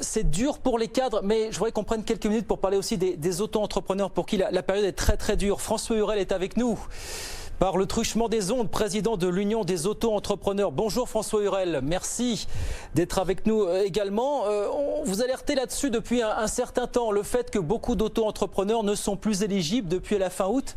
C'est dur pour les cadres, mais je voudrais qu'on prenne quelques minutes pour parler aussi des auto-entrepreneurs pour qui la période est très très dure. François Hurel est avec nous par le truchement des ondes, président de l'Union des auto-entrepreneurs. Bonjour François Hurel, merci d'être avec nous également. On vous alertait là-dessus depuis un certain temps, le fait que beaucoup d'auto-entrepreneurs ne sont plus éligibles depuis la fin août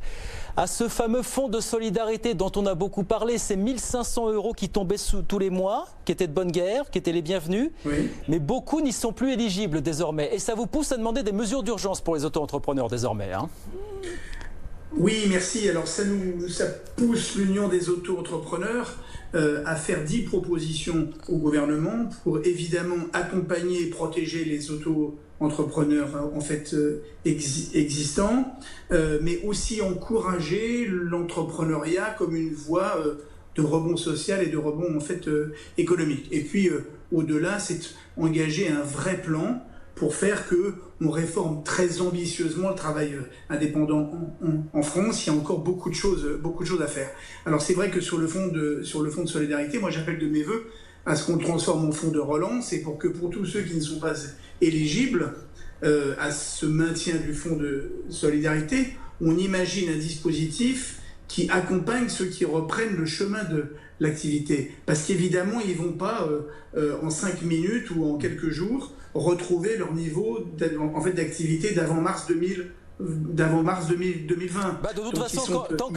à ce fameux fonds de solidarité dont on a beaucoup parlé, ces 1 500 € qui tombaient tous les mois, qui étaient de bonne guerre, qui étaient les bienvenus, oui. Mais beaucoup n'y sont plus éligibles désormais. Et ça vous pousse à demander des mesures d'urgence pour les auto-entrepreneurs désormais, hein? Oui, merci. Alors ça pousse l'Union des auto-entrepreneurs à faire 10 propositions au gouvernement pour évidemment accompagner et protéger les auto-entrepreneurs existants, mais aussi encourager l'entrepreneuriat comme une voie de rebond social et de rebond économique. Et puis au-delà, c'est engager un vrai plan pour faire qu'on réforme très ambitieusement le travail indépendant en France. Il y a encore beaucoup de choses à faire. Alors c'est vrai que sur le fonds de solidarité, moi j'appelle de mes vœux à ce qu'on transforme en fonds de relance et pour tous ceux qui ne sont pas éligibles à ce maintien du fonds de solidarité, on imagine un dispositif qui accompagne ceux qui reprennent le chemin de l'activité. Parce qu'évidemment, ils ne vont pas en 5 minutes ou en quelques jours retrouver leur niveau d'activité d'avant mars 2020. De toute façon, tant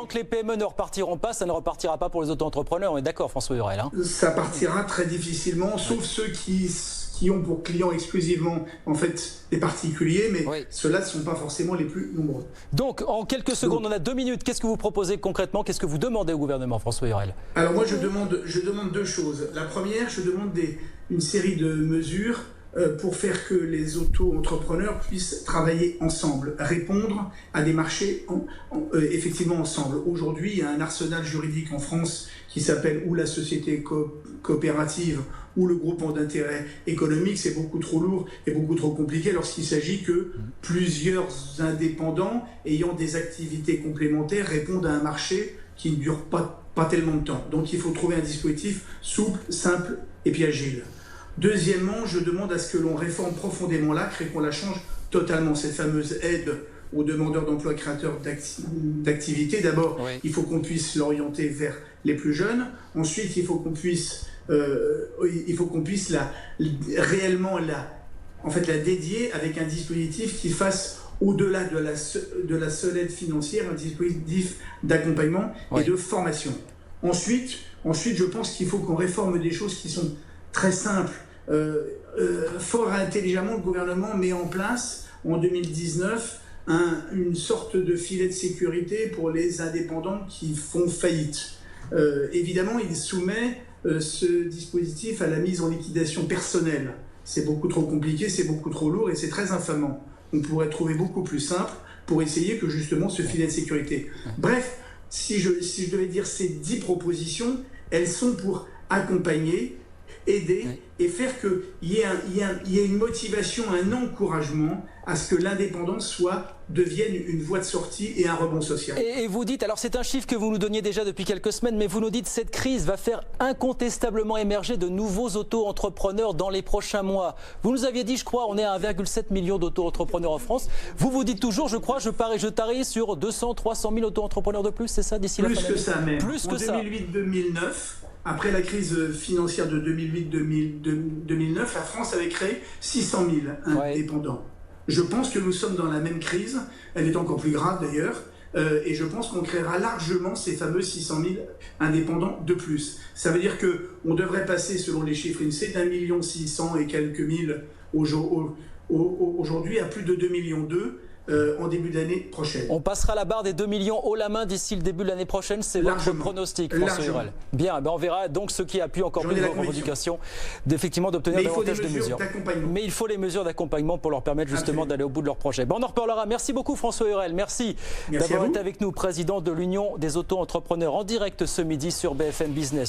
que les PME ne repartiront pas, ça ne repartira pas pour les auto-entrepreneurs. On est d'accord, François Hurel, hein? Ça partira très difficilement, sauf ceux qui ont pour clients exclusivement des particuliers, mais oui. Ceux-là ne sont pas forcément les plus nombreux. Donc, en quelques secondes, on a 2 minutes. Qu'est-ce que vous proposez concrètement? Qu'est-ce que vous demandez au gouvernement, François Hurel? Alors moi, je demande 2 choses. La première, je demande une série de mesures pour faire que les auto-entrepreneurs puissent travailler ensemble, répondre à des marchés effectivement ensemble. Aujourd'hui, il y a un arsenal juridique en France qui s'appelle ou la société coopérative ou le groupement d'intérêt économique. C'est beaucoup trop lourd et beaucoup trop compliqué lorsqu'il s'agit que plusieurs indépendants ayant des activités complémentaires répondent à un marché qui ne dure pas tellement de temps. Donc il faut trouver un dispositif souple, simple et puis agile. Deuxièmement, je demande à ce que l'on réforme profondément l'ACRE et qu'on la change totalement, cette fameuse aide aux demandeurs d'emploi créateurs d'activité. D'abord, oui. Il faut qu'on puisse l'orienter vers les plus jeunes. Ensuite, il faut qu'on puisse, réellement la dédier avec un dispositif qui fasse au-delà de la seule aide financière, un dispositif d'accompagnement oui. Et de formation. Ensuite, je pense qu'il faut qu'on réforme des choses qui sont très simples. Fort intelligemment, le gouvernement met en place en 2019 une sorte de filet de sécurité pour les indépendants qui font faillite. Évidemment, il soumet ce dispositif à la mise en liquidation personnelle. C'est beaucoup trop compliqué, c'est beaucoup trop lourd et c'est très infamant. On pourrait trouver beaucoup plus simple pour essayer que justement ce filet de sécurité. Bref, si je devais dire ces 10 propositions, elles sont pour accompagner, aider et faire qu'il y ait une motivation, un encouragement à ce que l'indépendance devienne une voie de sortie et un rebond social. Et vous dites, alors c'est un chiffre que vous nous donniez déjà depuis quelques semaines, mais vous nous dites que cette crise va faire incontestablement émerger de nouveaux auto-entrepreneurs dans les prochains mois. Vous nous aviez dit, je crois, on est à 1,7 million d'auto-entrepreneurs en France. Vous dites toujours, je crois, je tarie sur 200, 300 000 auto-entrepreneurs de plus, c'est ça, d'ici la fin d'année? Plus que ça même. Plus que ça. En 2008-2009, après la crise financière de 2008-2009, la France avait créé 600 000 indépendants. Ouais. Je pense que nous sommes dans la même crise, elle est encore plus grave d'ailleurs, et je pense qu'on créera largement ces fameux 600 000 indépendants de plus. Ça veut dire qu'on devrait passer, selon les chiffres INSEE, d'1 600 000 et quelques mille aujourd'hui à plus de 2,2 millions en début d'année prochaine. On passera la barre des 2 millions haut la main d'ici le début de l'année prochaine, c'est votre pronostic, François Hurel. Bien, on verra donc ceux qui appuient encore plus vos revendications d'effectivement d'obtenir davantage de mesures. Mais il faut les mesures d'accompagnement pour leur permettre justement d'aller au bout de leur projet. On en reparlera. Merci beaucoup François Hurel. Merci d'avoir été avec nous, président de l'Union des auto-entrepreneurs en direct ce midi sur BFM Business.